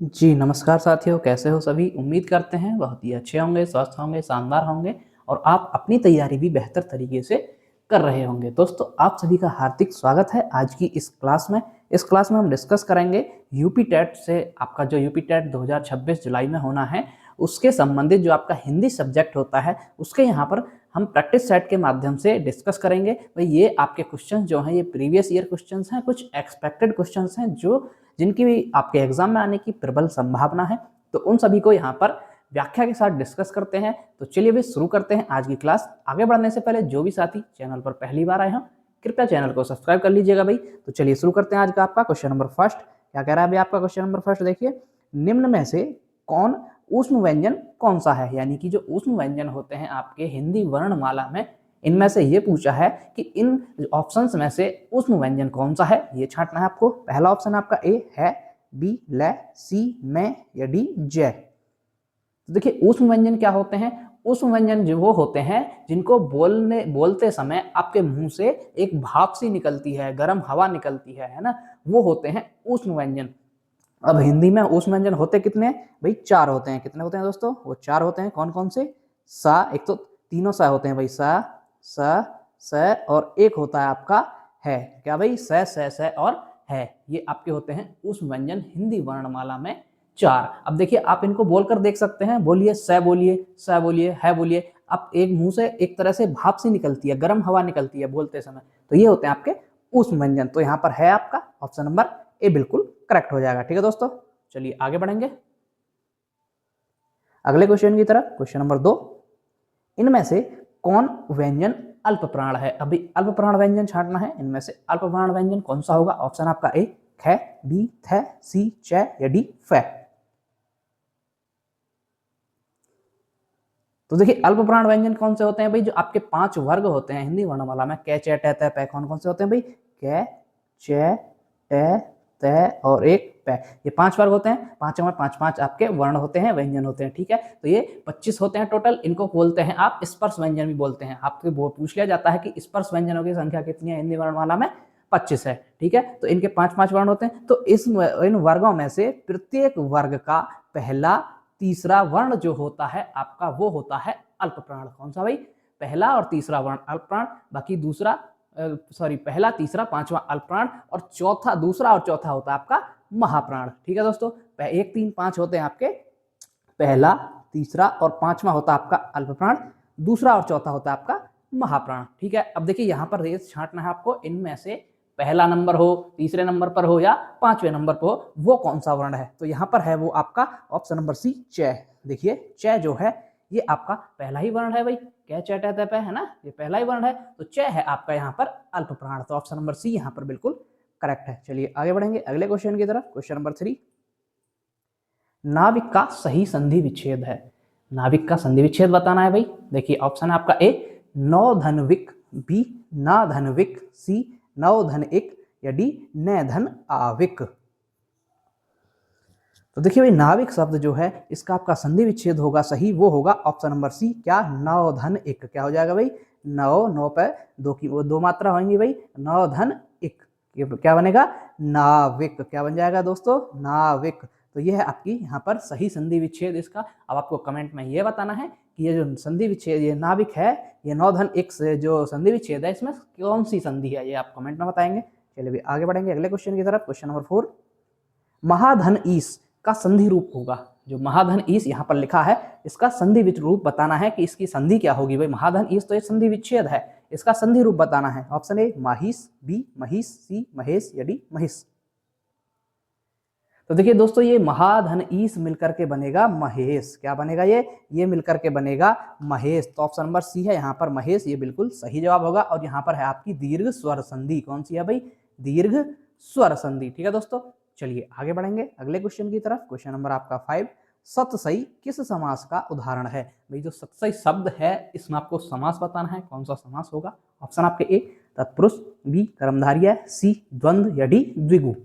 जी, नमस्कार साथियों, कैसे हो सभी? उम्मीद करते हैं बहुत ही अच्छे होंगे, स्वस्थ होंगे, शानदार होंगे और आप अपनी तैयारी भी बेहतर तरीके से कर रहे होंगे। दोस्तों, आप सभी का हार्दिक स्वागत है आज की इस क्लास में। इस क्लास में हम डिस्कस करेंगे यूपी टेट से आपका जो यूपी टेट 2026 जुलाई में होना है, उसके संबंधित जो आपका हिंदी सब्जेक्ट होता है, उसके यहाँ पर हम प्रैक्टिस सेट के माध्यम से डिस्कस करेंगे। भाई ये आपके क्वेश्चन जो हैं ये प्रीवियस ईयर क्वेश्चंस हैं, कुछ एक्सपेक्टेड क्वेश्चंस हैं जो जिनकी भी आपके एग्जाम में आने की प्रबल संभावना है, तो उन सभी को यहाँ पर व्याख्या के साथ डिस्कस करते हैं। तो चलिए भी शुरू करते हैं आज की क्लास। आगे बढ़ने से पहले जो भी साथी चैनल पर पहली बार आए हों, कृपया चैनल को सब्सक्राइब कर लीजिएगा भाई। तो चलिए शुरू करते हैं आज का आपका क्वेश्चन नंबर फर्स्ट। क्या कह रहा है अभी आपका क्वेश्चन नंबर फर्स्ट? देखिए, निम्न में से कौन ऊष्म व्यंजन कौन सा है, यानी कि जो ऊष्म व्यंजन होते हैं आपके हिंदी वर्णमाला में, इनमें से ये पूछा है कि इन ऑप्शंस में से ऊष्म व्यंजन कौन सा है, ये छांटना है आपको। पहला ऑप्शन आपका ए है, बी ले, सी में या डी जय। तो देखिए, ऊष्म व्यंजन क्या होते हैं? ऊष्म व्यंजन जो वो होते हैं जिनको बोलते समय आपके मुंह से एक भाप सी निकलती है, गर्म हवा निकलती है ना, वो होते हैं ऊष्म व्यंजन। अब हिंदी में ऊष्म व्यंजन होते कितने हैं भाई? चार होते हैं। कितने होते हैं दोस्तों? वो चार होते हैं। कौन कौन से? सा, एक तो तीनों सा होते हैं भाई, सा स और एक होता है आपका है। क्या भाई? स और है, ये आपके होते हैं ऊष्म व्यंजन हिंदी वर्णमाला में चार। अब देखिए, आप इनको बोलकर देख सकते हैं। बोलिए स, बोलिए स, बोलिए है, बोलिए। अब एक मुंह से एक तरह से भाप सी निकलती है, गर्म हवा निकलती है बोलते समय, तो ये होते हैं आपके ऊष्म व्यंजन। तो यहाँ पर है आपका ऑप्शन नंबर ए बिल्कुल करेक्ट हो जाएगा। ठीक है दोस्तों, चलिए आगे बढ़ेंगे अगले क्वेश्चन की तरफ। क्वेश्चन नंबर 2, इनमें से कौन व्यंजन अल्प प्राण है? अभी अल्प प्राण व्यंजन छांटना है। इनमें से अल्प प्राण व्यंजन कौन सा होगा? ऑप्शन आपका ए ख, बी थ, सी च या डी फ। तो देखिए, अल्प प्राण व्यंजन कौन से होते हैं भाई? जो आपके पांच वर्ग होते हैं हिंदी वर्णमाला में, क च ट त प, कौन कौन से होते हैं भाई? क च ट त और एक प, ये पांच वर्ग होते हैं। पांचों में पांच पांच आपके वर्ण होते हैं, व्यंजन होते हैं। ठीक है, तो ये 25 होते हैं टोटल। इनको बोलते हैं आप स्पर्श व्यंजन भी बोलते हैं। आपसे पूछ लिया जाता है कि स्पर्श व्यंजनों की संख्या कितनी है हिंदी वर्णमाला में? 25 है। ठीक है, तो इनके पांच पांच वर्ण होते हैं। तो इन वर्गों में से प्रत्येक वर्ग का पहला तीसरा वर्ण जो होता है आपका, वो होता है अल्प प्राण। कौन सा भाई? पहला और तीसरा वर्ण अल्प प्राण, बाकी दूसरा पहला तीसरा पांचवा अल्प प्राण और दूसरा और चौथा होता है आपका महाप्राण। ठीक है दोस्तों, एक तीन पांच होते हैं आपके, पहला तीसरा और पांचवा होता है आपका अल्प प्राण, दूसरा और चौथा होता है आपका महाप्राण। ठीक है, अब देखिए यहाँ पर रेस छांटना है आपको। इनमें से पहला नंबर हो, तीसरे नंबर पर हो या पांचवें नंबर पर हो, वो कौन सा वर्ण है? तो यहाँ पर है वो आपका ऑप्शन नंबर सी च। देखिए, च जो है ये आपका पहला ही वर्ण है भाई, क च ट त प है ना, ये पहला ही वर्ण है। तो च है आपका यहाँ पर अल्प प्राण। तो ऑप्शन नंबर सी यहाँ पर बिल्कुल करेक्ट है। चलिए आगे बढ़ेंगे अगले क्वेश्चन की तरफ। क्वेश्चन नंबर 3, नाविक का सही संधि विच्छेद है। नाविक का संधि विच्छेद बताना है भाई। देखिए, ऑप्शन है आपका ए नौधनविक, बी नाधनविक, सी नवधनिक या डी नैधन आविक। तो देखिए भाई, नाविक शब्द जो है इसका आपका संधि विच्छेद होगा सही, वो होगा ऑप्शन नंबर सी, क्या? नवधन एक। क्या हो जाएगा भाई? नौ पे दो की वो दो मात्रा होंगी भाई, नवधन एक। ये क्या बनेगा? नाविक। क्या बन जाएगा दोस्तों? नाविक। तो ये है आपकी यहाँ पर सही संधि विच्छेद इसका। अब आपको कमेंट में ये बताना है कि ये जो संधि विच्छेद ये नाविक है, ये नौधन एक से जो संधि विच्छेद है, इसमें कौन सी संधि है, ये आप कमेंट में बताएंगे। चलिए भी आगे बढ़ेंगे अगले क्वेश्चन की तरफ। क्वेश्चन नंबर 4, महाधन ईस का संधि रूप होगा। जो महाधन ईस यहाँ पर लिखा है, इसका संधि रूप बताना है कि इसकी संधि क्या होगी भाई। महाधन ईस तो ये संधि विच्छेद है, इसका संधि रूप बताना है। ऑप्शन ए माहिस, बी महिष, सी महेश या डी महिष। तो देखिए दोस्तों, ये महाधन ईस मिलकर के बनेगा महेश। क्या बनेगा? ये मिलकर के बनेगा महेश। तो ऑप्शन नंबर सी है यहाँ पर महेश, ये बिल्कुल सही जवाब होगा। और यहाँ पर है आपकी दीर्घ स्वर संधि। कौन सी है भाई? दीर्घ स्वर संधि। ठीक है दोस्तों, चलिए आगे बढ़ेंगे अगले क्वेश्चन की तरफ। क्वेश्चन नंबर आपका 5, सतसई किस समास का उदाहरण है? भाई जो सतसई शब्द है, इसमें आपको समास बताना है। कौन सा समास होगा? ऑप्शन आपके ए तत्पुरुष, बी कर्मधारय, सी द्वंद्व या डी द्विगु।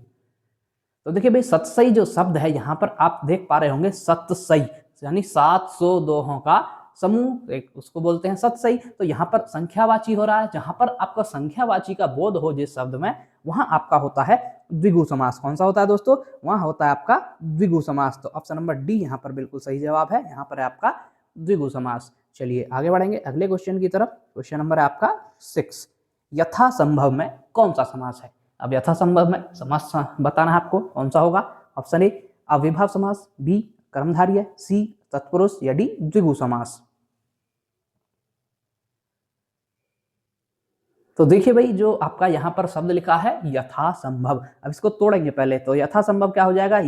तो देखिए भाई, सतसई जो शब्द है यहाँ पर आप देख पा रहे होंगे, सतसई यानी 700 दोहों का समूह एक उसको बोलते हैं सतसई। तो यहाँ पर संख्यावाची हो रहा है, जहां पर आपका संख्यावाची का बोध हो जिस शब्द में, वहां आपका होता है द्विगु समास। कौन सा होता है दोस्तों? वहां होता है आपका द्विगु समास। तो ऑप्शन नंबर डी यहाँ पर बिल्कुल सही जवाब है, यहाँ पर है आपका द्विगु समास। चलिए आगे बढ़ेंगे अगले क्वेश्चन की तरफ। क्वेश्चन नंबर है आपका 6, यथासंभव में कौन सा समास है? अब यथासंभव में समास बताना है आपको, कौन सा होगा? ऑप्शन ए अव्ययभाव समास, बी कर्मधारय, सी तत्पुरुष या डी द्विगु समास। तो देखिए भाई, जो आपका यहाँ पर शब्द लिखा है यथासंभव, अब इसको तोड़ेंगे पहले। तो यथासंभव क्या हो जाएगा?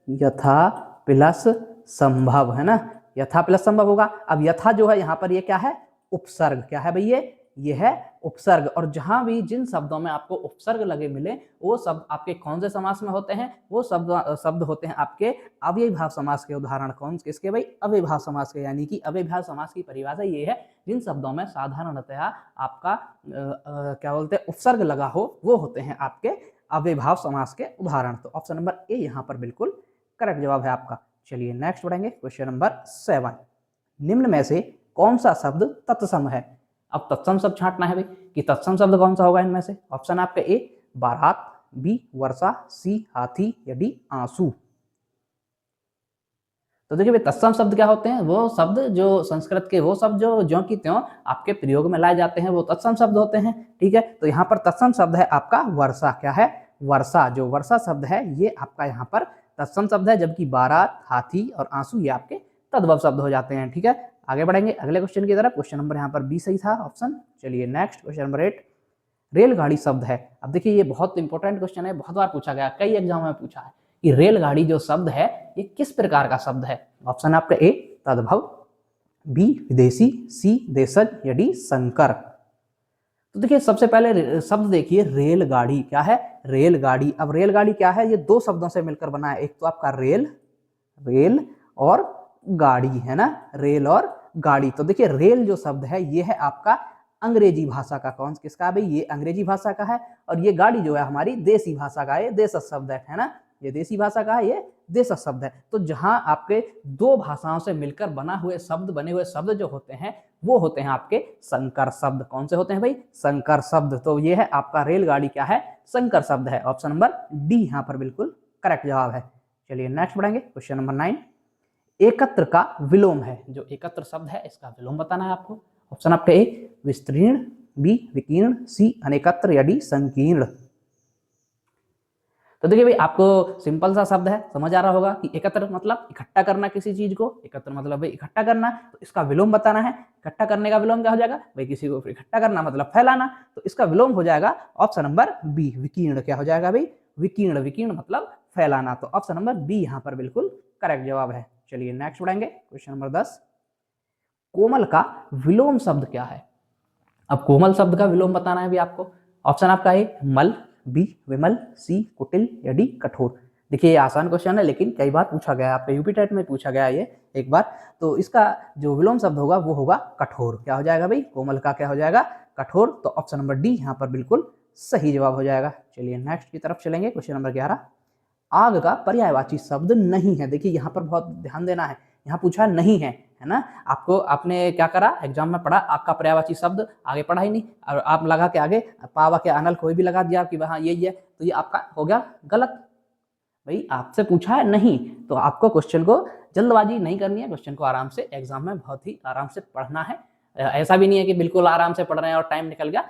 यथा प्लस संभव, है ना, यथा प्लस संभव होगा। अब यथा जो है यहाँ पर ये क्या है? उपसर्ग। क्या है भैया? ये है उपसर्ग। और जहां भी जिन शब्दों में आपको उपसर्ग लगे मिले, वो शब्द आपके कौन से समास में होते हैं? वो शब्द होते हैं आपके अव्ययभाव समास के। उदाहरण कौन किसके भाई? अव्ययभाव समास के। यानी कि अव्ययभाव समास की परिभाषा ये है, जिन शब्दों में साधारणतया आपका क्या बोलते हैं, उपसर्ग लगा हो, वो होते हैं आपके अव्ययभाव समास के उदाहरण। तो ऑप्शन नंबर ए यहाँ पर बिल्कुल करेक्ट जवाब है आपका। चलिए नेक्स्ट बढ़ेंगे। क्वेश्चन नंबर 7, निम्न में से कौन सा शब्द तत्सम है? अब तत्सम शब्द छांटना है भाई कि तत्सम शब्द कौन सा होगा इनमें से। ऑप्शन आपका ए बारात, बी वर्षा, सी हाथी या डी आंसू। तो देखिए भाई, तत्सम शब्द क्या होते हैं? वो शब्द जो संस्कृत के, वो शब्द जो ज्यों की त्यों आपके प्रयोग में लाए जाते हैं, वो तत्सम शब्द होते हैं। ठीक है, तो यहाँ पर तत्सम शब्द है आपका वर्षा। क्या है? वर्षा। जो वर्षा शब्द है ये आपका यहाँ पर तत्सम शब्द है, जबकि बारात, हाथी और आंसू ये आपके तद्भव शब्द हो जाते हैं। ठीक है, आगे बढ़ेंगे अगले क्वेश्चन की तरफ। क्वेश्चन नंबर यहाँ पर बी सही था ऑप्शन। चलिए नेक्स्ट क्वेश्चन नंबर 8, रेलगाड़ी शब्द है। अब देखिए, ये बहुत इंपॉर्टेंट क्वेश्चन है, बहुत बार पूछा गया, कई एग्जाम में पूछा है कि रेलगाड़ी जो शब्द है ये किस प्रकार का शब्द है। ऑप्शन आपका ए तद्भव, बी विदेशी, सी देशज या डी संकर। तो देखिए, सबसे पहले शब्द देखिए रेलगाड़ी। क्या है? रेलगाड़ी। अब रेलगाड़ी क्या है? ये दो शब्दों से मिलकर बना है। एक तो आपका रेल और गाड़ी, है ना, रेल और गाड़ी। तो देखिए, रेल जो शब्द है ये है आपका अंग्रेजी भाषा का। कौन किसका भाई? ये अंग्रेजी भाषा का है। और ये गाड़ी जो है हमारी देसी भाषा का, ये देशज शब्द है ना, ये देसी भाषा का है, ये देशज शब्द है। तो जहां आपके दो भाषाओं से मिलकर बने हुए शब्द जो होते हैं, वो होते हैं आपके संकर शब्द। कौन से होते हैं भाई? संकर शब्द। तो ये है आपका रेलगाड़ी क्या है? संकर शब्द है। ऑप्शन नंबर डी यहाँ पर बिल्कुल करेक्ट जवाब है। चलिए नेक्स्ट बढ़ेंगे। क्वेश्चन नंबर 9, एकत्र का विलोम है। जो एकत्र शब्द है इसका विलोम बताना है आपको। ऑप्शन आपका ए विस्तीर्ण, बी विकीर्ण, सी अनेकत्र या डी संकीर्ण। तो देखिए भाई, आपको सिंपल सा शब्द है, समझ आ रहा होगा कि एकत्र मतलब इकट्ठा करना किसी चीज को। एकत्र मतलब भाई इकट्ठा करना, तो इसका विलोम बताना है। इकट्ठा करने का विलोम क्या हो जाएगा भाई? किसी को इकट्ठा करना मतलब फैलाना, तो इसका विलोम हो जाएगा ऑप्शन नंबर बी विकीर्ण। क्या हो जाएगा भाई? विकीर्ण। विकीर्ण मतलब फैलाना। तो ऑप्शन नंबर बी यहाँ पर बिल्कुल करेक्ट जवाब है। चलिए नेक्स्ट बढ़ेंगे। क्वेश्चन नंबर 10, कोमल का विलोम शब्द क्या है? अब कोमल शब्द का विलोम बताना है भी आपको। ऑप्शन आपका ए मल, बी विमल, सी कुटिल या डी कठोर। देखिए, ये आसान क्वेश्चन है, लेकिन कई बार पूछा गया है, आपके यूपी टेट में पूछा गया है ये एक बार। तो इसका जो विलोम शब्द होगा वो होगा कठोर। क्या हो जाएगा भाई? कोमल का क्या हो जाएगा? कठोर। तो ऑप्शन नंबर डी यहाँ पर बिल्कुल सही जवाब हो जाएगा। चलिए नेक्स्ट की तरफ चलेंगे। क्वेश्चन नंबर 11, आग का पर्यायवाची शब्द नहीं है। देखिए, यहाँ पर बहुत ध्यान देना है, यहाँ पूछा नहीं है, है ना। आपने क्या करा, एग्जाम में पढ़ा आग का पर्यायवाची शब्द, आगे पढ़ा ही नहीं, और आप लगा के आगे पावा के अनल कोई भी लगा दिया कि हाँ यही है, तो ये आपका हो गया गलत। भाई आपसे पूछा है नहीं, तो आपको क्वेश्चन को जल्दबाजी नहीं करनी है, क्वेश्चन को आराम से एग्जाम में बहुत ही आराम से पढ़ना है। ऐसा भी नहीं है कि बिल्कुल आराम से पढ़ रहे हैं और टाइम निकल गया,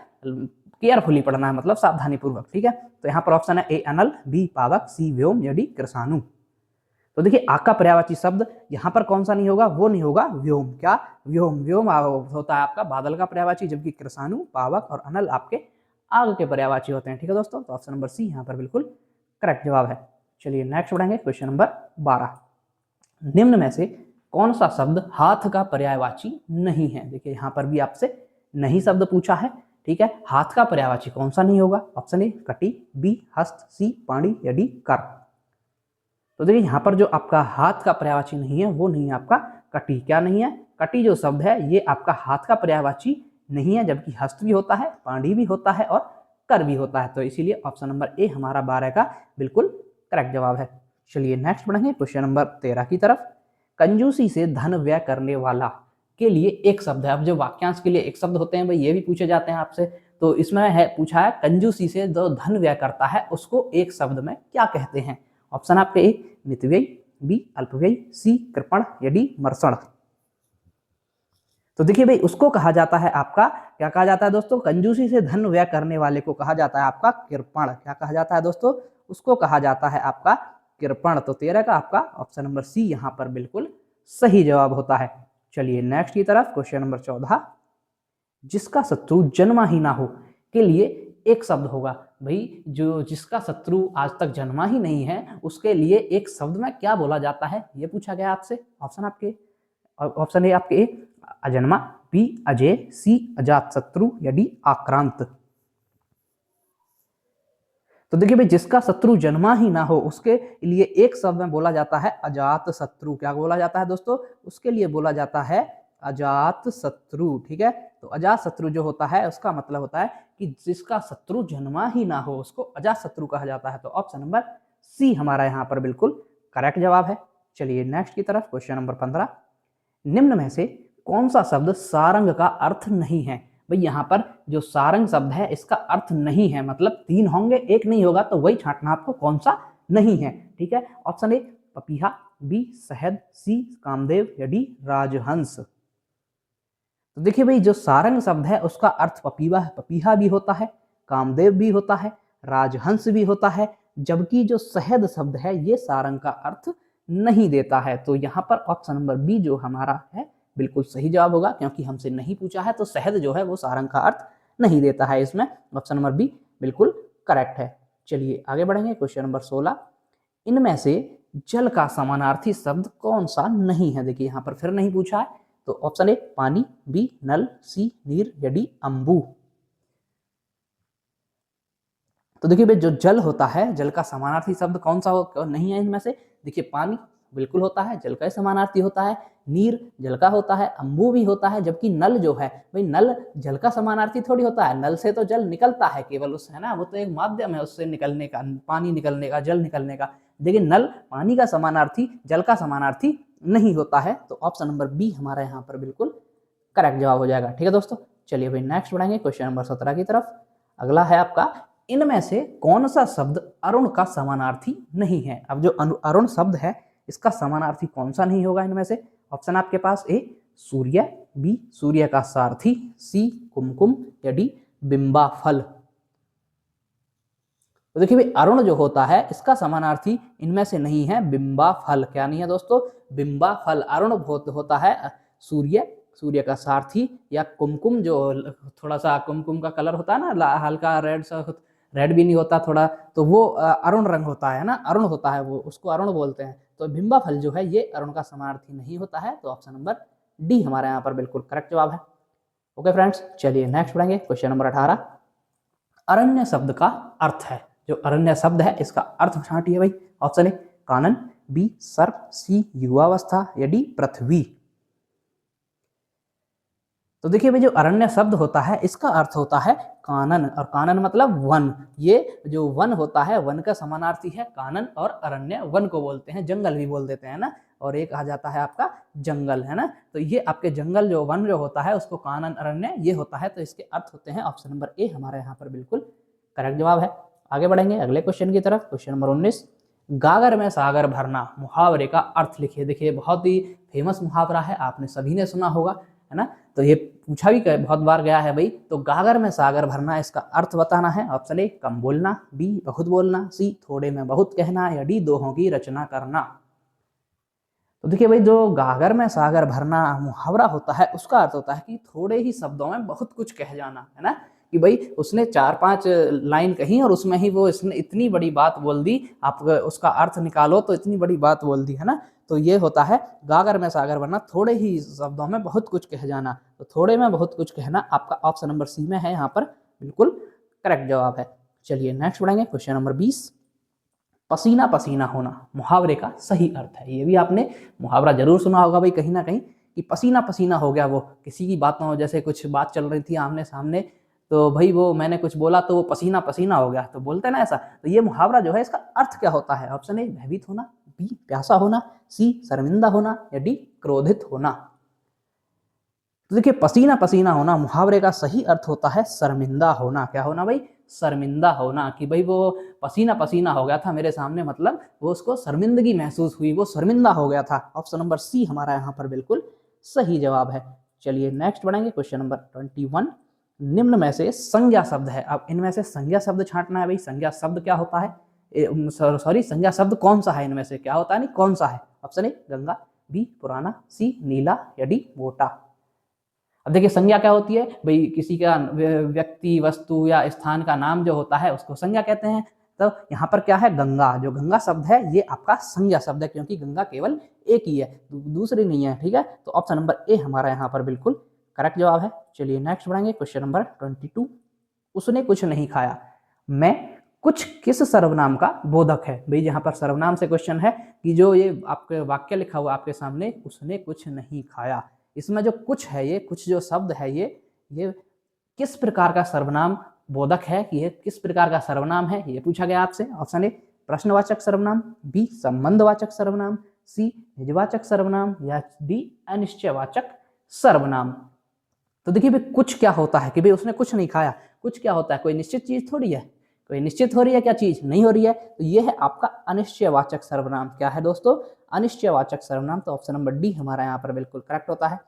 केयरफुली पढ़ना है, मतलब सावधानी पूर्वक। ठीक है, तो यहाँ पर ऑप्शन है ए अनल, बी पावक, सी व्योम या डी कृषाणु। तो देखिए, आग का पर्यायवाची शब्द यहाँ पर कौन सा नहीं होगा? वो नहीं होगा व्योम। क्या? व्योम। व्योम होता है आपका बादल का पर्यायवाची, जबकि कृषाणु, पावक और अनल आपके आग के पर्यायवाची होते हैं। ठीक है दोस्तों, तो ऑप्शन नंबर सी यहाँ पर बिल्कुल करेक्ट जवाब है। चलिए नेक्स्ट बढ़ेंगे। क्वेश्चन नंबर 12, निम्न में से कौन सा शब्द हाथ का पर्यायवाची नहीं है? देखिए, यहाँ पर भी आपसे नहीं शब्द पूछा है। ठीक है, हाथ का पर्यायवाची कौन सा नहीं होगा? ऑप्शन ए कटी, बी हस्त, सी पाणी या डी कर। तो देखिए, यहाँ पर जो आपका हाथ का पर्यायवाची नहीं है वो नहीं है आपका कटी। क्या नहीं है? कटी जो शब्द है ये आपका हाथ का पर्यायवाची नहीं है, जबकि हस्त भी होता है, पाणी भी होता है और कर भी होता है। तो इसीलिए ऑप्शन नंबर ए हमारा 12 का बिल्कुल करेक्ट जवाब है। चलिए नेक्स्ट बढ़ेंगे क्वेश्चन नंबर 13 की तरफ। कंजूसी से धन व्यय करने वाला के लिए एक शब्द है। अब जो वाक्यांश के लिए एक शब्द होते हैं भाई ये भी पूछे जाते हैं आपसे, तो इसमें है पूछा है कंजूसी से जो धन व्यय करता है उसको एक शब्द में क्या कहते हैं। ऑप्शन आपके ए मितव्ययी, बी अल्पव्ययी, सी कृपण या डी मर्सण। तो देखिए भाई उसको कहा जाता है आपका, क्या कहा जाता है दोस्तों, कंजूसी से धन व्यय करने वाले को कहा जाता है आपका कृपण। क्या कहा जाता है दोस्तों, उसको कहा जाता है आपका कृपण। तो 13 का आपका ऑप्शन नंबर सी यहां पर बिल्कुल सही जवाब होता है। चलिए नेक्स्ट की तरफ, क्वेश्चन नंबर 14, जिसका शत्रु जन्मा ही ना हो के लिए एक शब्द होगा। भाई जो जिसका शत्रु आज तक जन्मा ही नहीं है उसके लिए एक शब्द में क्या बोला जाता है, ये पूछा गया आपसे। ऑप्शन आपके, ऑप्शन ए आपके ए अजन्मा, बी अजय, सी अजात शत्रु या डी आक्रांत। तो देखिए भाई जिसका शत्रु जन्मा ही ना हो उसके लिए एक शब्द में बोला जाता है अजात शत्रु। क्या बोला जाता है दोस्तों, उसके लिए बोला जाता है अजात शत्रु। ठीक है, तो अजात शत्रु जो होता है उसका मतलब होता है कि जिसका शत्रु जन्मा ही ना हो उसको अजात शत्रु कहा जाता है। तो ऑप्शन नंबर सी हमारा यहाँ पर बिल्कुल करेक्ट जवाब है। चलिए नेक्स्ट की तरफ, क्वेश्चन नंबर 15, निम्न में से कौन सा शब्द सारंग का अर्थ नहीं है। भाई यहाँ पर जो सारंग शब्द है इसका अर्थ नहीं है, मतलब 3 होंगे एक नहीं होगा, तो वही छांटना आपको कौन सा नहीं है। ठीक है, ऑप्शन ए पपीहा, बी शहद, सी कामदेव या डी राजहंस। तो देखिए भाई जो सारंग शब्द है उसका अर्थ पपीहा भी होता है, कामदेव भी होता है, राजहंस भी होता है, जबकि जो शहद शब्द है ये सारंग का अर्थ नहीं देता है। तो यहाँ पर ऑप्शन नंबर बी जो हमारा है बिल्कुल सही जवाब होगा, क्योंकि हमसे नहीं पूछा है तो शहद जो है वो सारंग का अर्थ नहीं देता है। इसमें ऑप्शन नंबर बी बिल्कुल करेक्ट है। चलिए आगे बढ़ेंगे, क्वेश्चन नंबर 16, इनमें से जल का समानार्थी शब्द कौन सा नहीं है। देखिए यहाँ पर फिर नहीं पूछा है, तो ऑप्शन ए पानी, बी नल, सी नीर या डी अंबू। तो देखिए भाई जो जल होता है, जल का समानार्थी शब्द कौन सा नहीं है इनमें से। देखिए पानी बिल्कुल होता है, जल का समानार्थी होता है, नीर जल का होता है, अंबू भी होता है, जबकि नल जो है भाई नल जल का समानार्थी थोड़ी होता है। नल से तो जल निकलता है केवल, उस है ना, वो तो एक माध्यम है उससे निकलने का, पानी निकलने का, जल निकलने का। लेकिन नल पानी का समानार्थी, जल का समानार्थी नहीं होता है। तो ऑप्शन नंबर बी हमारा यहाँ पर बिल्कुल करेक्ट जवाब हो जाएगा। ठीक है दोस्तों, चलिए भाई नेक्स्ट बढ़ाएंगे क्वेश्चन नंबर 17 की तरफ। अगला है आपका, इनमें से कौन सा शब्द अरुण का समानार्थी नहीं है। अब जो अरुण शब्द है इसका समानार्थी कौन सा नहीं होगा इनमें से। ऑप्शन आपके पास ए सूर्य, बी सूर्य का सारथी, सी कुमकुम या डी बिंबा फल। तो देखिए भाई अरुण जो होता है इसका समानार्थी इनमें से नहीं है बिंबा फल। क्या नहीं है दोस्तों, बिंबा फल। अरुण होता है सूर्य, सूर्य का सारथी, या कुमकुम जो थोड़ा सा कुमकुम का कलर होता है ना, हल्का रेड सा, रेड भी नहीं होता थोड़ा, तो वो अरुण रंग होता है ना, अरुण होता है वो, उसको अरुण बोलते हैं। तो बिंबा फल जो है ये अरुण का समानार्थी नहीं होता है। तो ऑप्शन नंबर डी हमारे यहाँ पर बिल्कुल करेक्ट जवाब है। ओके फ्रेंड्स, चलिए नेक्स्ट पढ़ेंगे क्वेश्चन नंबर 18, अरण्य शब्द का अर्थ है। जो अरण्य शब्द है इसका अर्थ छांटिए भाई। ऑप्शन ए कानन, बी सर्प, सी युवावस्था या डी पृथ्वी। तो देखिए भाई जो अरण्य शब्द होता है इसका अर्थ होता है कानन, और कानन मतलब वन। ये जो वन होता है वन का समानार्थी है कानन, और अरण्य वन को बोलते हैं, जंगल भी बोल देते हैं ना, और एक कहा जाता है आपका जंगल, है ना। तो ये आपके जंगल जो वन जो होता है उसको कानन अरण्य ये होता है। तो इसके अर्थ होते हैं ऑप्शन नंबर ए हमारे यहाँ पर बिल्कुल करेक्ट जवाब है। आगे बढ़ेंगे अगले क्वेश्चन की तरफ, क्वेश्चन नंबर 19, गागर में सागर भरना मुहावरे का अर्थ लिखिए। देखिए बहुत ही फेमस मुहावरा है, आपने सभी ने सुना होगा, है ना। तो ये पूछा भी बहुत बार गया है भाई। तो गागर में सागर भरना इसका अर्थ बताना है। ऑप्शन ए कम बोलना, बी बहुत बोलना, सी थोड़े में बहुत कहना या डी दोहों की रचना करना। तो देखिए भाई जो गागर में सागर भरना मुहावरा होता है उसका अर्थ होता है कि थोड़े ही शब्दों में बहुत कुछ कह जाना, है ना। कि भाई उसने 4-5 लाइन कही और उसमें ही वो इसने इतनी बड़ी बात बोल दी, आप उसका अर्थ निकालो तो इतनी बड़ी बात बोल दी, है ना। तो ये होता है गागर में सागर भरना, थोड़े ही शब्दों में बहुत कुछ कह जाना। तो थोड़े में बहुत कुछ कहना आपका ऑप्शन नंबर सी में है, यहाँ पर बिल्कुल करेक्ट जवाब है। चलिए नेक्स्ट बढ़ेंगे क्वेश्चन नंबर 20, पसीना पसीना होना मुहावरे का सही अर्थ है। ये भी आपने मुहावरा जरूर सुना होगा भाई कहीं ना कहीं, कि पसीना पसीना हो गया वो किसी की बातों, जैसे कुछ बात चल रही थी आमने सामने, तो भाई वो मैंने कुछ बोला तो वो पसीना पसीना हो गया, तो बोलते हैं ना ऐसा। तो ये मुहावरा जो है इसका अर्थ क्या होता है। ऑप्शन ए भयभीत होना, बी प्यासा होना, सी शर्मिंदा होना या डी क्रोधित होना। तो देखिए पसीना पसीना होना मुहावरे का सही अर्थ होता है शर्मिंदा होना। क्या होना भाई? शर्मिंदा होना, कि भाई वो पसीना पसीना हो गया था मेरे सामने, मतलब वो उसको शर्मिंदगी महसूस हुई, वो शर्मिंदा हो गया था। ऑप्शन नंबर सी हमारा यहाँ पर बिल्कुल सही जवाब है। चलिए नेक्स्ट बढ़ेंगे, क्वेश्चन नंबर 21। निम्न में से संज्ञा शब्द है। अब इनमें से संज्ञा शब्द छांटना है भाई। संज्ञा शब्द क्या होता है? सॉरी, संज्ञा शब्द कौन सा है? इनमें से क्या होता है, नहीं कौन सा है? ऑप्शन ए गंगा, बी पुराना, सी नीला या डी मोटा। अब देखिए संज्ञा क्या होती है भाई? किसी का व्यक्ति, वस्तु या स्थान का नाम जो होता है उसको संज्ञा कहते हैं। तो यहाँ पर क्या है? गंगा। जो गंगा शब्द है ये आपका संज्ञा शब्द है, क्योंकि गंगा केवल एक ही है, दूसरी नहीं है। ठीक है, तो ऑप्शन नंबर ए हमारा यहाँ पर बिल्कुल करेक्ट जवाब है। चलिए नेक्स्ट बढ़ेंगे, क्वेश्चन नंबर 22। उसने कुछ नहीं खाया, मैं कुछ किस सर्वनाम का बोधक है? भाई यहाँ पर सर्वनाम से क्वेश्चन है कि जो ये आपके वाक्य लिखा हुआ आपके सामने, उसने कुछ नहीं खाया, इसमें जो कुछ है, ये कुछ जो शब्द है ये किस प्रकार का सर्वनाम बोधक है, कि ये किस प्रकार का सर्वनाम है, ये पूछा गया आपसे। ऑप्शन ए प्रश्नवाचक सर्वनाम, बी संबंधवाचक सर्वनाम, सी निजवाचक सर्वनाम या डी अनिश्चयवाचक सर्वनाम। तो देखिए भाई कुछ क्या होता है, कि भाई उसने कुछ नहीं खाया। कुछ क्या होता है? कोई निश्चित चीज थोड़ी है। कोई निश्चित हो रही है क्या चीज? नहीं हो रही है। तो ये है आपका अनिश्चयवाचक सर्वनाम। क्या है दोस्तों? अनिश्चयवाचक सर्वनाम। तो ऑप्शन नंबर डी हमारा यहाँ पर बिल्कुल करेक्ट होता है।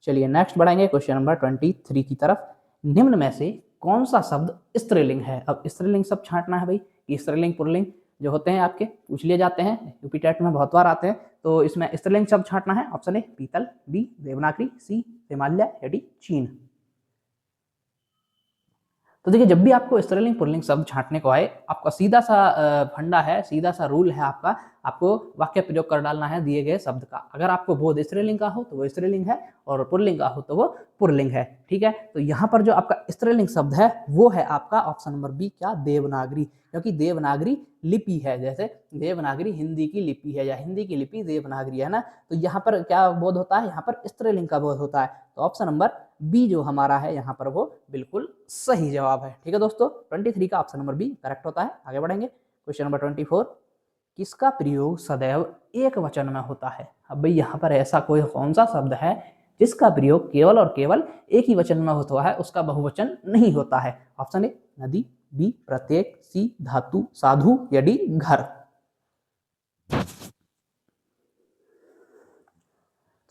चलिए नेक्स्ट बढ़ाएंगे क्वेश्चन नंबर 23 की तरफ। निम्न में से कौन सा शब्द स्त्रीलिंग है? अब स्त्रीलिंग शब्द छांटना है भाई। कि स्त्रीलिंग पुल्लिंग जो होते हैं आपके पूछ लिए जाते हैं, यूपी टेट में बहुत बार आते हैं। तो इसमें स्त्रीलिंग शब्द छांटना है। ऑप्शन ए पीतल, बी देवनागरी, सी हिमालय या डी चीन। तो देखिए जब भी आपको स्त्रीलिंग पुल्लिंग शब्द छांटने को आए, आपका सीधा सा फंडा है, सीधा सा रूल है आपका, आपको वाक्य प्रयोग कर डालना है दिए गए शब्द का। अगर आपको बोध स्त्रीलिंग का हो तो वो स्त्रीलिंग है, और पुल्लिंग का हो तो वो पुल्लिंग है। ठीक है, तो यहाँ पर जो आपका स्त्रीलिंग शब्द है वो है आपका ऑप्शन नंबर बी, क्या? देवनागरी। क्योंकि देवनागरी लिपि है, जैसे देवनागरी हिंदी की लिपि है या हिंदी की लिपि देवनागरी है ना। तो यहाँ पर क्या बोध होता है? यहाँ पर स्त्रीलिंग का बोध होता है। तो ऑप्शन नंबर बी जो हमारा है यहाँ पर वो बिल्कुल सही जवाब है। ठीक है दोस्तों, 23 का ऑप्शन नंबर बी करेक्ट होता है। आगे बढ़ेंगे, क्वेश्चन नंबर 24। किसका प्रयोग सदैव एक वचन में होता है? अब भाई यहाँ पर ऐसा कोई कौन सा शब्द है जिसका प्रयोग केवल और केवल एक ही वचन में होता है, उसका बहुवचन नहीं होता है? ऑप्शन ए नदी, बी प्रत्येक, सी धातु साधु या डी घर।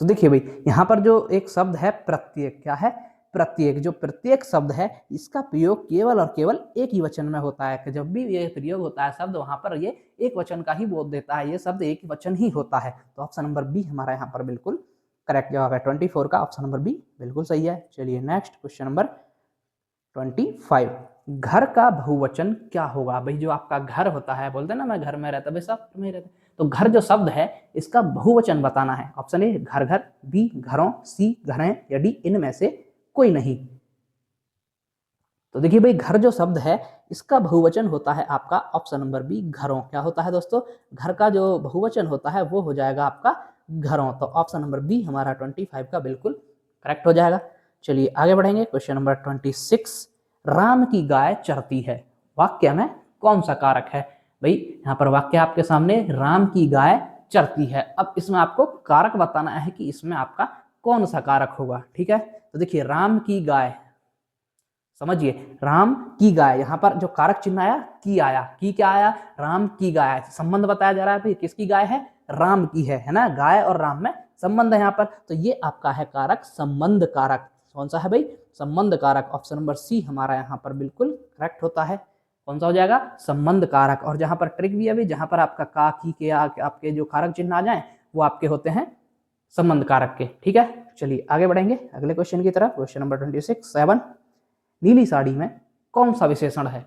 तो देखिए भाई यहाँ पर जो एक शब्द है प्रत्येक, क्या है? प्रत्येक। जो प्रत्येक शब्द है इसका प्रयोग केवल और केवल एक ही वचन में होता है। जब भी ये प्रयोग होता है शब्द, वहां पर ये एक वचन का ही बोध देता है, ये शब्द एक वचन ही होता है। तो ऑप्शन नंबर बी हमारा यहाँ पर बिल्कुल करेक्ट जवाब है। 24 का ऑप्शन नंबर बी बिल्कुल सही है। चलिए नेक्स्ट क्वेश्चन नंबर 25। घर का बहुवचन क्या होगा? भाई जो आपका घर होता है, बोलते हैं ना मैं घर में रहता, भाई सब में रहता। तो घर जो शब्द है इसका बहुवचन बताना है। ऑप्शन ए घर घर, बी घरों, सी घरें या डी इनमें से कोई नहीं। तो देखिए भाई घर जो शब्द है इसका बहुवचन होता है आपका ऑप्शन नंबर बी घरों। क्या होता है दोस्तों? घर का जो बहुवचन होता है वो हो जाएगा आपका घरों। तो ऑप्शन नंबर बी हमारा 25 का बिल्कुल करेक्ट हो जाएगा। चलिए आगे बढ़ेंगे, क्वेश्चन नंबर 26। राम की गाय चरती है, वाक्य में कौन सा कारक है? भाई यहाँ पर वाक्य आपके सामने, राम की गाय चरती है। अब इसमें आपको कारक बताना है कि इसमें आपका कौन सा कारक होगा। ठीक है, तो देखिए राम की गाय, समझिए राम की गाय, यहाँ पर जो कारक चिन्ह आया की आया, की क्या आया? राम की गाय। संबंध बताया जा रहा है, किसकी गाय है? राम की है ना। गाय और राम में संबंध है यहाँ पर। तो ये आपका है कारक संबंध कारक। कौन सा है भाई? संबंध कारक। ऑप्शन नंबर सी हमारा यहाँ पर बिल्कुल करेक्ट होता है। कौन सा हो जाएगा? संबंध कारक। और जहां पर ट्रिक भी है, जहां पर आपका का की के आपके जो कारक चिन्ह आ जाए वो आपके होते हैं संबंध कारक के। ठीक है, चलिए आगे बढ़ेंगे अगले क्वेश्चन की तरफ। Question number 26। नीली साड़ी में कौन सा विशेषण है?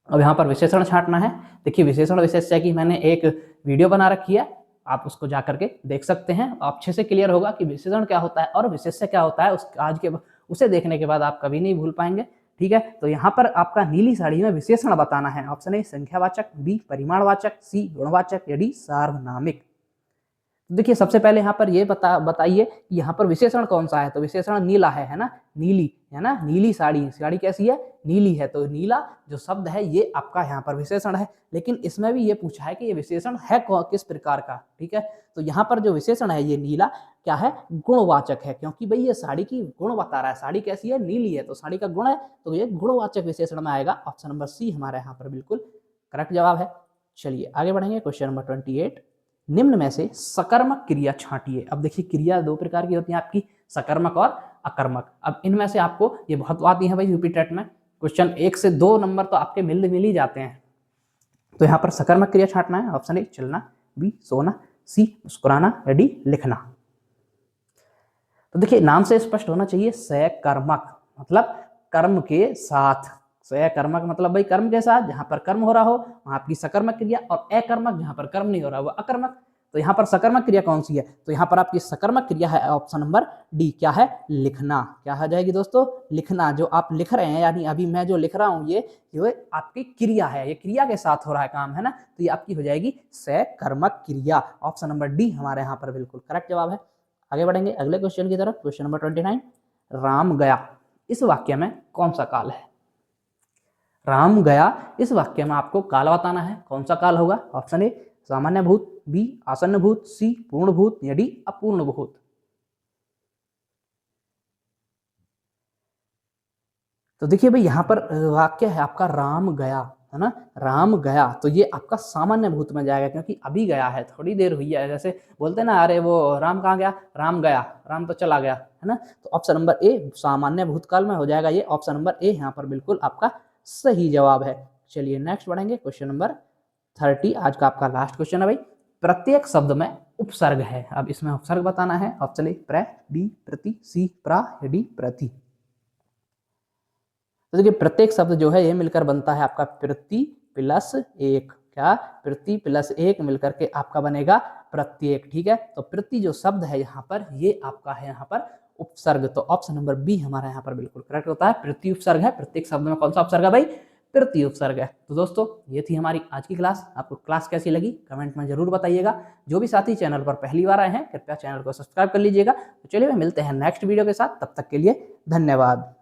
अब यहाँ पर विशेषण छांटना है। देखिए विशेषण विशेष्य की मैंने एक वीडियो बना रखी है, आप उसको जा करके देख सकते हैं। अच्छे से क्लियर होगा कि विशेषण क्या होता है और विशेष्य क्या होता है। उसे देखने के बाद आप कभी नहीं भूल पाएंगे। ठीक है, तो यहाँ पर आपका नीली साड़ी में विशेषण बताना है। ऑप्शन ए संख्यावाचक, बी परिमाणवाचक, सी गुणवाचक या डी सार्वनामिक। तो देखिए सबसे पहले यहाँ पर ये बताइए कि यहाँ पर विशेषण कौन सा है, तो विशेषण नीला है ना, नीली है ना, नीली साड़ी, साड़ी कैसी है, नीली है, तो नीला जो शब्द है ये आपका यहाँ पर विशेषण है। लेकिन इसमें भी ये पूछा है कि ये विशेषण है किस प्रकार का, ठीक है। तो यहाँ पर जो विशेषण है ये नीला क्या है, गुणवाचक है, क्योंकि भाई ये साड़ी की गुण बता रहा है, साड़ी कैसी है, नीली है, तो साड़ी का गुण है, तो ये गुणवाचक विशेषण में आएगा। ऑप्शन नंबर सी हमारा यहाँ पर बिल्कुल करेक्ट जवाब है। चलिए आगे बढ़ेंगे, क्वेश्चन नंबर 28, निम्न में से सकर्मक क्रिया छांटिए। अब देखिए क्रिया दो प्रकार की होती है आपकी, सकर्मक और अकर्मक। अब इनमें से आपको ये बहुत आती है भाई यूपी टेट में, क्वेश्चन 1 से 2 नंबर तो आपके मिल ही जाते हैं। तो यहाँ पर सकर्मक क्रिया छांटना है, ऑप्शन ए चलना, बी सोना, सी मुस्कुराना, या डी लिखना। तो देखिए नाम से स्पष्ट होना चाहिए, सकर्मक मतलब कर्म के साथ, सकर्मक मतलब भाई कर्म के साथ, जहां पर कर्म हो रहा हो वहां आपकी सकर्मक क्रिया, और अकर्मक जहां पर कर्म नहीं हो रहा वो अकर्मक। तो यहाँ पर सकर्मक क्रिया कौन सी है, तो यहाँ पर आपकी सकर्मक क्रिया है ऑप्शन नंबर डी, क्या है, लिखना। क्या हो जाएगी दोस्तों, लिखना। जो आप लिख रहे हैं, यानी अभी मैं जो लिख रहा हूँ ये आपकी क्रिया है, ये क्रिया के साथ हो रहा है काम, है ना, तो ये आपकी हो जाएगी सकर्मक क्रिया। ऑप्शन नंबर डी हमारे यहाँ पर बिल्कुल करेक्ट जवाब है। आगे बढ़ेंगे अगले क्वेश्चन की तरफ, क्वेश्चन नंबर 29, राम गया इस वाक्य में कौन सा काल है। राम गया इस वाक्य में आपको काल बताना है, कौन सा काल होगा। ऑप्शन ए सामान्य भूत, बी आसन्न भूत, सी पूर्ण भूत, या डी अपूर्ण भूत। तो देखिए भाई यहाँ पर वाक्य है आपका राम गया, है ना, राम गया, तो ये आपका सामान्य भूत में जाएगा, क्योंकि अभी गया है, थोड़ी देर हुई है। जैसे बोलते हैं ना, अरे वो राम कहाँ गया, राम गया, राम तो चला गया, है ना। तो ऑप्शन नंबर ए सामान्य भूतकाल में हो जाएगा ये, ऑप्शन नंबर ए यहाँ पर बिल्कुल आपका सही जवाब है। चलिए नेक्स्ट बढ़ेंगे, क्वेश्चन नंबर 30, आज का आपका लास्ट क्वेश्चन है भाई, प्रत्येक शब्द में उपसर्ग है। अब इसमें उपसर्ग बताना है, ऑप्शन ए प्र, बी प्रति, सी प्रा, या डी प्रति। तो देखिए प्रत्येक शब्द जो है ये मिलकर बनता है आपका प्रति प्लस एक, क्या, प्रति प्लस एक मिलकर के आपका बनेगा प्रत्येक, ठीक है। तो प्रति जो शब्द है यहाँ पर ये आपका है यहाँ पर उपसर्ग, तो ऑप्शन नंबर बी हमारा यहाँ पर बिल्कुल करेक्ट होता है, प्रति उपसर्ग है। प्रत्येक शब्द में कौन सा उपसर्ग है भाई, प्रति उपसर्ग है। तो दोस्तों ये थी हमारी आज की क्लास, आपको क्लास कैसी लगी कमेंट में जरूर बताइएगा। जो भी साथी चैनल पर पहली बार आए हैं कृपया चैनल को सब्सक्राइब कर लीजिएगा। तो चलिए मिलते हैं नेक्स्ट वीडियो के साथ, तब तक के लिए धन्यवाद।